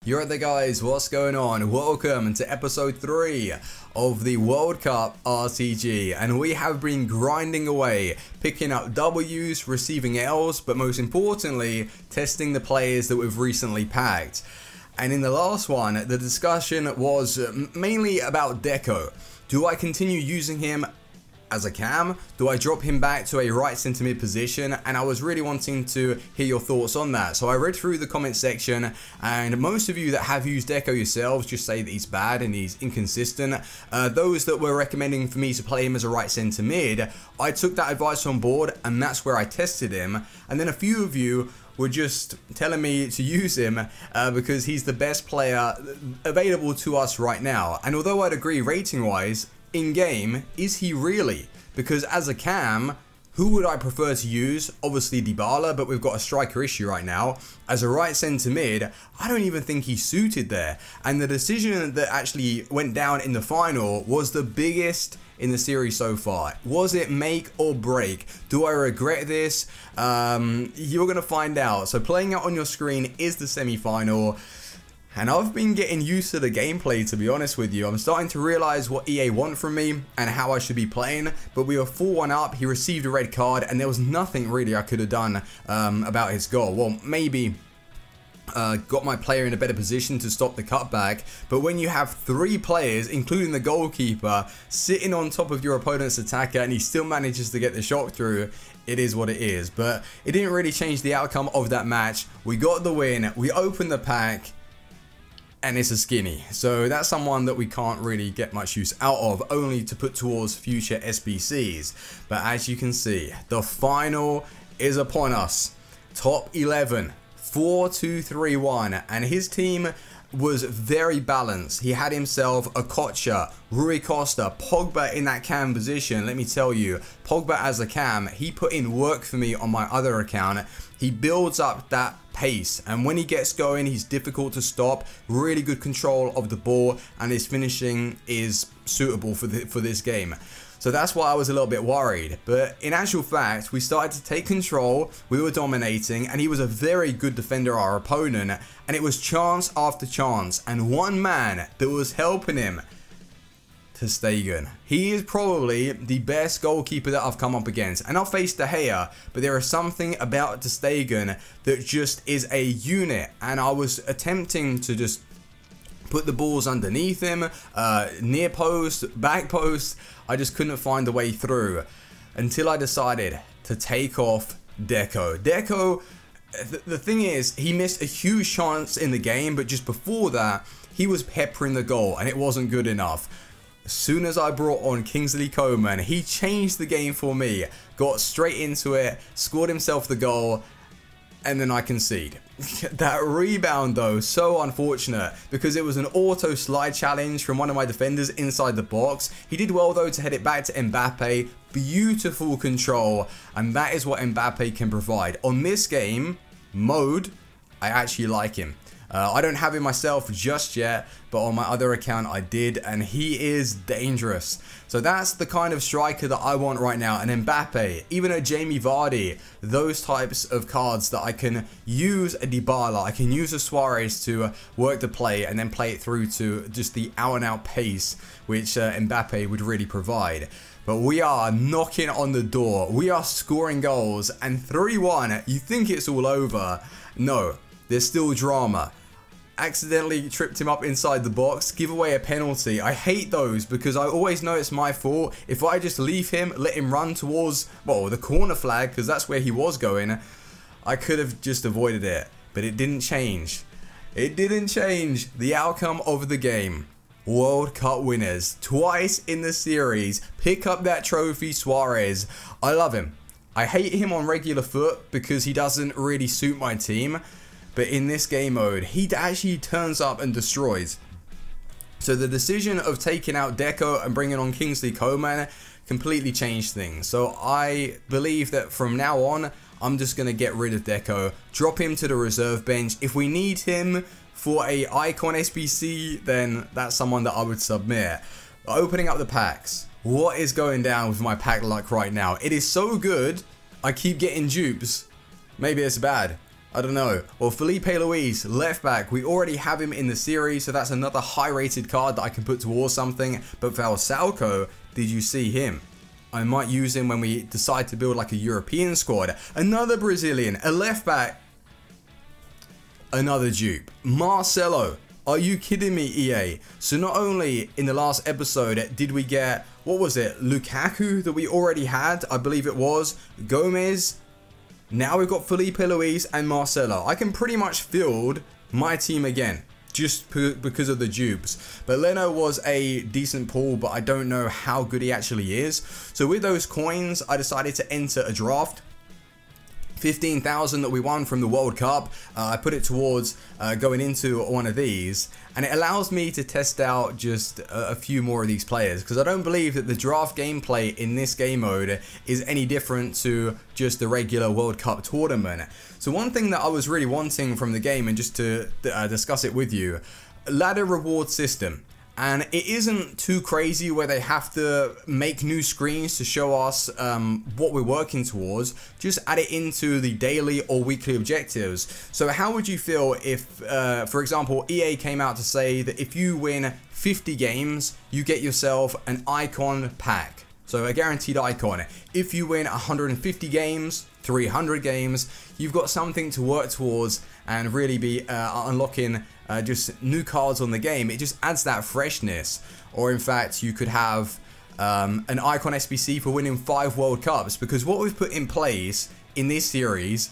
You're right there, guys, what's going on? Welcome to episode 3 of the World Cup RTG, and we have been grinding away, picking up W's, receiving L's, but most importantly, testing the players that we've recently packed. And in the last one, the discussion was mainly about Deco. Do I continue using him as a cam? Do I drop him back to a right centre mid position? And I was really wanting to hear your thoughts on that. So I read through the comment section, and most of you that have used Deco yourselves just say that he's bad and he's inconsistent. Those that were recommending for me to play him as a right centre mid, I took that advice on board, and that's where I tested him. And then a few of you were just telling me to use him because he's the best player available to us right now. And although I'd agree rating wise, in game, is he really? Because as a cam, who would I prefer to use? Obviously Dybala, but we've got a striker issue right now. As a right centre mid, I don't even think he's suited there. And the decision that actually went down in the final was the biggest in the series so far. Was it make or break? Do I regret this? You're going to find out. So playing out on your screen is the semi-final. And I've been getting used to the gameplay, to be honest with you. I'm starting to realize what EA want from me and how I should be playing. But we were 4-1 up, he received a red card, and there was nothing really I could have done about his goal. Well, maybe got my player in a better position to stop the cutback. But when you have 3 players, including the goalkeeper, sitting on top of your opponent's attacker and he still manages to get the shot through, it is what it is. But it didn't really change the outcome of that match. We got the win, we opened the pack, and it's a skinny. So that's someone that we can't really get much use out of, only to put towards future SBCs. But as you can see, the final is upon us. Top 11, 4-2-3-1, and his team was very balanced. He had himself a Kocha, Rui Costa, Pogba in that cam position. Let me tell you, Pogba as a cam, he put in work for me on my other account. He builds up that pace, and when he gets going, he's difficult to stop. Really good control of the ball, and his finishing is suitable for this game. So that's why I was a little bit worried. But in actual fact, we started to take control, we were dominating, and he was a very good defender, our opponent, and it was chance after chance, and one man that was helping him, ter Stegen. He is probably the best goalkeeper that I've come up against, and I'll face De Gea, but there is something about ter Stegen that just is a unit, and I was attempting to just put the balls underneath him, near post, back post. I just couldn't find the way through until I decided to take off Deco. Deco, the thing is, he missed a huge chance in the game, but just before that, he was peppering the goal, and it wasn't good enough. As soon as I brought on Kingsley Coman, he changed the game for me, got straight into it, scored himself the goal, and then I concede. That rebound though, so unfortunate, because it was an auto slide challenge from one of my defenders inside the box. He did well though to head it back to Mbappe. Beautiful control, and that is what Mbappe can provide. On this game mode, I actually like him. I don't have him myself just yet, but on my other account I did, and he is dangerous. So that's the kind of striker that I want right now. And Mbappe, even a Jamie Vardy, those types of cards that I can use a Dybala, I can use a Suarez to work the play and then play it through to just the out and out pace which Mbappe would really provide. But we are knocking on the door, we are scoring goals, and 3-1, you think it's all over. No, there's still drama. Accidentally tripped him up inside the box, give away a penalty. I hate those because I always know it's my fault. If I just leave him, let him run towards, well, the corner flag, because that's where he was going, I could have just avoided it. But it didn't change. It didn't change the outcome of the game. World Cup winners, twice in the series. Pick up that trophy, Suarez. I love him. I hate him on regular foot because he doesn't really suit my team. But in this game mode, he actually turns up and destroys. So the decision of taking out Deco and bringing on Kingsley Coman completely changed things. So I believe that from now on, I'm just going to get rid of Deco, drop him to the reserve bench. If we need him for a icon SBC, then that's someone that I would submit. Opening up the packs. What is going down with my pack luck right now? It is so good, I keep getting dupes. Maybe it's bad. I don't know. Well, Felipe Luis, left back, we already have him in the series, so that's another high rated card that I can put towards something. But Valsalco, did you see him? I might use him when we decide to build like a European squad. Another Brazilian, a left back, another dupe. Marcelo, are you kidding me, EA? So not only in the last episode did we get, what was it, Lukaku that we already had, I believe it was, Gomez. Now we've got Felipe Luis and Marcelo. I can pretty much field my team again, just because of the dupes. But Leno was a decent pull, but I don't know how good he actually is. So with those coins, I decided to enter a draft. 15,000 that we won from the World Cup, I put it towards going into one of these, and it allows me to test out just a few more of these players, because I don't believe that the draft gameplay in this game mode is any different to just the regular World Cup tournament. So one thing that I was really wanting from the game, and just to discuss it with you, ladder reward system. And it isn't too crazy where they have to make new screens to show us what we're working towards. Just add it into the daily or weekly objectives. So how would you feel if, for example, EA came out to say that if you win 50 games, you get yourself an icon pack. So a guaranteed icon. If you win 150 games, 300 games, you've got something to work towards and really be unlocking just new cards on the game. It just adds that freshness. Or in fact, you could have an icon SBC for winning 5 World Cups, because what we've put in place in this series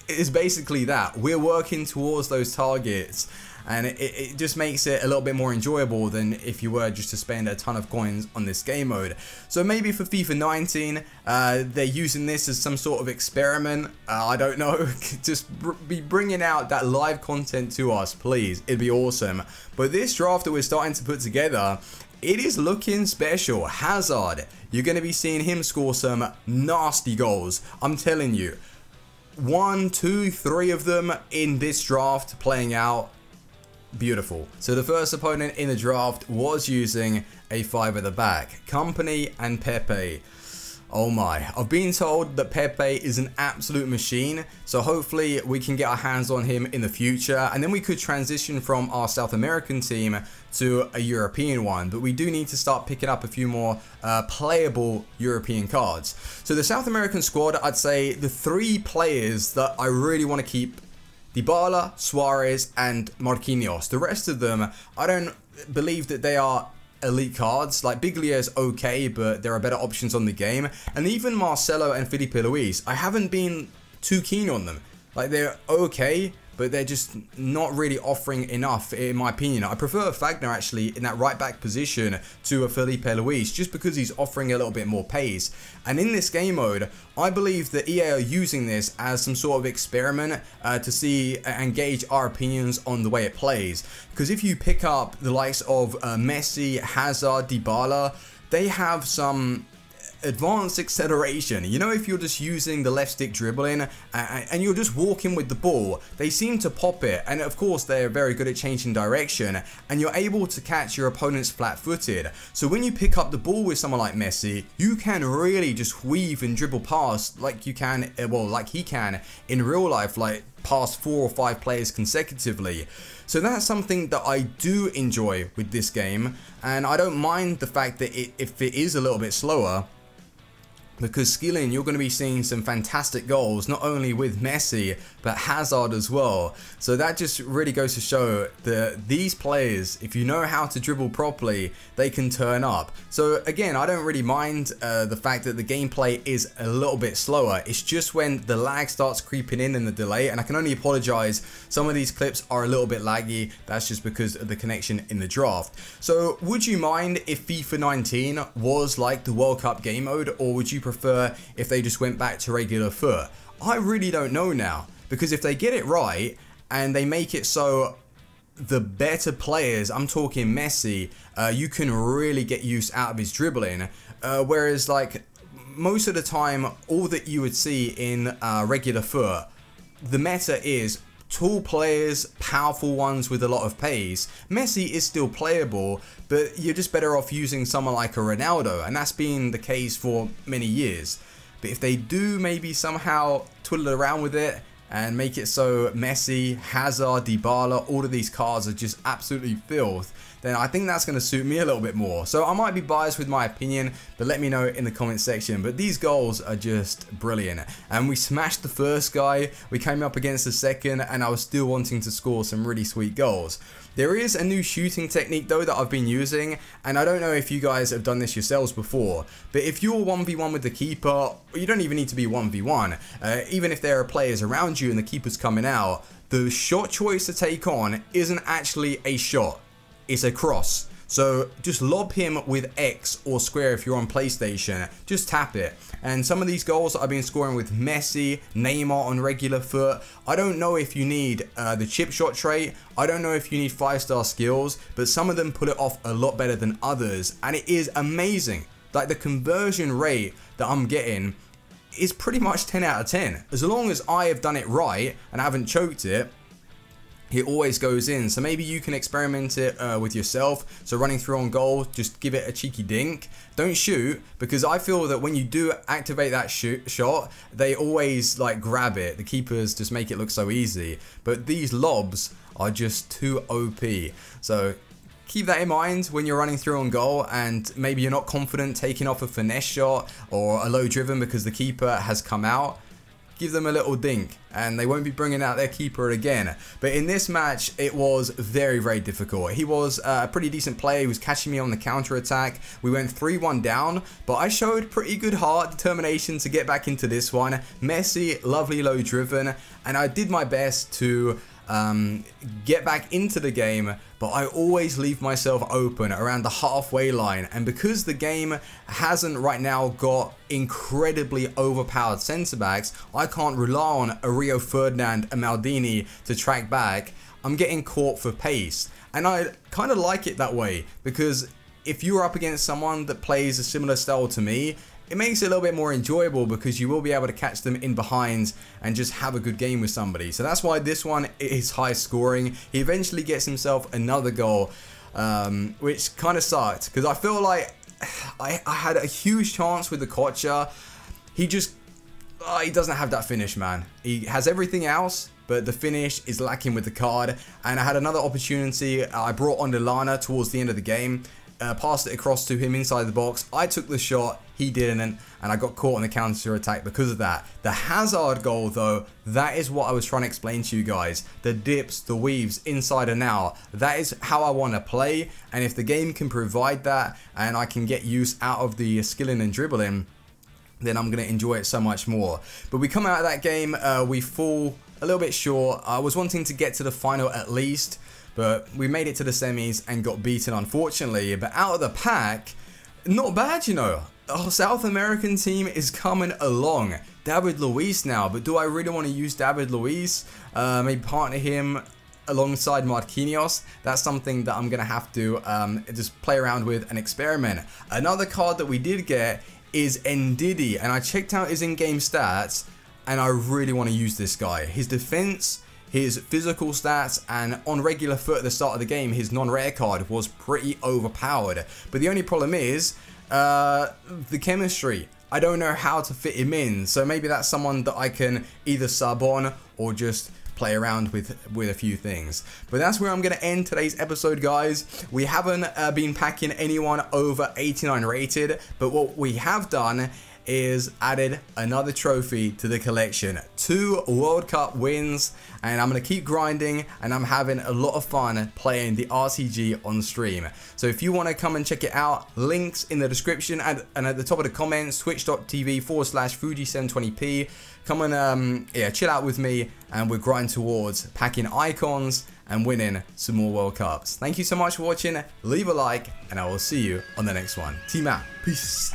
is basically that. We're working towards those targets, and it just makes it a little bit more enjoyable than if you were just to spend a ton of coins on this game mode. So maybe for FIFA 19, they're using this as some sort of experiment. I don't know. Just be bringing out that live content to us, please. It'd be awesome. But this draft that we're starting to put together, it is looking special. Hazard, you're going to be seeing him score some nasty goals. I'm telling you. 1, 2, 3 of them in this draft playing out. Beautiful. So the first opponent in the draft was using a 5 at the back. Company and Pepe. Oh my. I've been told that Pepe is an absolute machine. So hopefully we can get our hands on him in the future. And then we could transition from our South American team to a European one. But we do need to start picking up a few more playable European cards. So the South American squad, I'd say the 3 players that I really want to keep: Dybala, Suarez, and Marquinhos. The rest of them, I don't believe that they are elite cards. Like Biglia's okay, but there are better options on the game. And even Marcelo and Felipe Luis, I haven't been too keen on them. Like, they're okay, but they're just not really offering enough, in my opinion. I prefer Fagner actually in that right back position to a Felipe Luis, just because he's offering a little bit more pace. And in this game mode, I believe that EA are using this as some sort of experiment to see and gauge our opinions on the way it plays. Because if you pick up the likes of Messi, Hazard, Dybala, they have some advanced acceleration. You know, if you're just using the left stick dribbling and you're just walking with the ball, they seem to pop it. And of course, they're very good at changing direction, and you're able to catch your opponents flat-footed. So when you pick up the ball with someone like Messi, you can really just weave and dribble past like you can, well, like he can in real life, like past 4 or 5 players consecutively. So that's something that I do enjoy with this game, and I don't mind the fact that if it is a little bit slower, because skilling, you're going to be seeing some fantastic goals, not only with Messi, but Hazard as well. So that just really goes to show that these players, if you know how to dribble properly, they can turn up. So again, I don't really mind the fact that the gameplay is a little bit slower. It's just when the lag starts creeping in the delay, and I can only apologize. Some of these clips are a little bit laggy. That's just because of the connection in the draft. So would you mind if FIFA 19 was like the World Cup game mode, or would you prefer if they just went back to regular foot? I really don't know now, because if they get it right and they make it so the better players, I'm talking Messi, you can really get use out of his dribbling, whereas like most of the time, all that you would see in regular foot, the meta is tall players, powerful ones with a lot of pace. Messi is still playable, but you're just better off using someone like a Ronaldo, and that's been the case for many years. But if they do maybe somehow twiddle around with it and make it so Messi, Hazard, Dybala, all of these cards are just absolutely filth, then I think that's going to suit me a little bit more. So I might be biased with my opinion, but let me know in the comment section. But these goals are just brilliant. And we smashed the first guy, we came up against the second, and I was still wanting to score some really sweet goals. There is a new shooting technique though that I've been using, and I don't know if you guys have done this yourselves before, but if you're 1v1 with the keeper, you don't even need to be 1v1, even if there are players around you and the keeper's coming out, the shot choice to take on isn't actually a shot, it's a cross. So just lob him with X or square if you're on PlayStation, just tap it. And some of these goals that I've been scoring with Messi, Neymar on regular foot, I don't know if you need the chip shot trait, I don't know if you need 5-star skills, but some of them pull it off a lot better than others, and it is amazing. Like the conversion rate that I'm getting is pretty much 10 out of 10. As long as I have done it right and I haven't choked it, it always goes in. So maybe you can experiment it with yourself. So running through on goal, just give it a cheeky dink. Don't shoot, because I feel that when you do activate that shot, they always like grab it. The keepers just make it look so easy. But these lobs are just too OP. So keep that in mind when you're running through on goal, and maybe you're not confident taking off a finesse shot or a low driven because the keeper has come out. Give them a little dink and they won't be bringing out their keeper again. But in this match, it was very, very difficult. He was a pretty decent player. He was catching me on the counter attack. We went 3-1 down, but I showed pretty good heart, determination to get back into this one. Messi, lovely low driven, and I did my best to get back into the game, but I always leave myself open around the halfway line. And because the game hasn't right now got incredibly overpowered centre backs, I can't rely on a Rio Ferdinand and Maldini to track back. I'm getting caught for pace, and I kind of like it that way, because if you're up against someone that plays a similar style to me, it makes it a little bit more enjoyable because you will be able to catch them in behind and just have a good game with somebody. So that's why this one is high scoring. He eventually gets himself another goal, which kind of sucked because I feel like I had a huge chance with the Kocha. He just, he doesn't have that finish, man. He has everything else, but the finish is lacking with the card. And I had another opportunity. I brought on Lallana towards the end of the game. Passed it across to him inside the box. I took the shot, he didn't, and I got caught on the counter attack because of that. The Hazard goal though, that is what I was trying to explain to you guys. The dips, the weaves, inside and out, that is how I want to play. And if the game can provide that and I can get use out of the skilling and dribbling, then I'm going to enjoy it so much more. But we come out of that game, we fall a little bit short. I was wanting to get to the final at least, but we made it to the semis and got beaten, unfortunately. But out of the pack, not bad, you know. Our South American team is coming along. David Luiz now, but do I really want to use David Luiz? Maybe partner him alongside Marquinhos. That's something that I'm going to have to just play around with and experiment. Another card that we did get is Ndidi, and I checked out his in-game stats, and I really want to use this guy. His defense, his physical stats, and on regular foot at the start of the game, his non-rare card was pretty overpowered. But the only problem is the chemistry. I don't know how to fit him in, so maybe that's someone that I can either sub on or just play around with a few things. But that's where I'm going to end today's episode, guys. We haven't been packing anyone over 89 rated, but what we have done is added another trophy to the collection. 2 World Cup wins, and I'm going to keep grinding, and I'm having a lot of fun playing the RTG on stream. So if you want to come and check it out, links in the description and at the top of the comments, twitch.tv/Fuji720p. Come and yeah, chill out with me, and we'll grind towards packing icons and winning some more World Cups. Thank you so much for watching. Leave a like, and I will see you on the next one. Team out. Peace.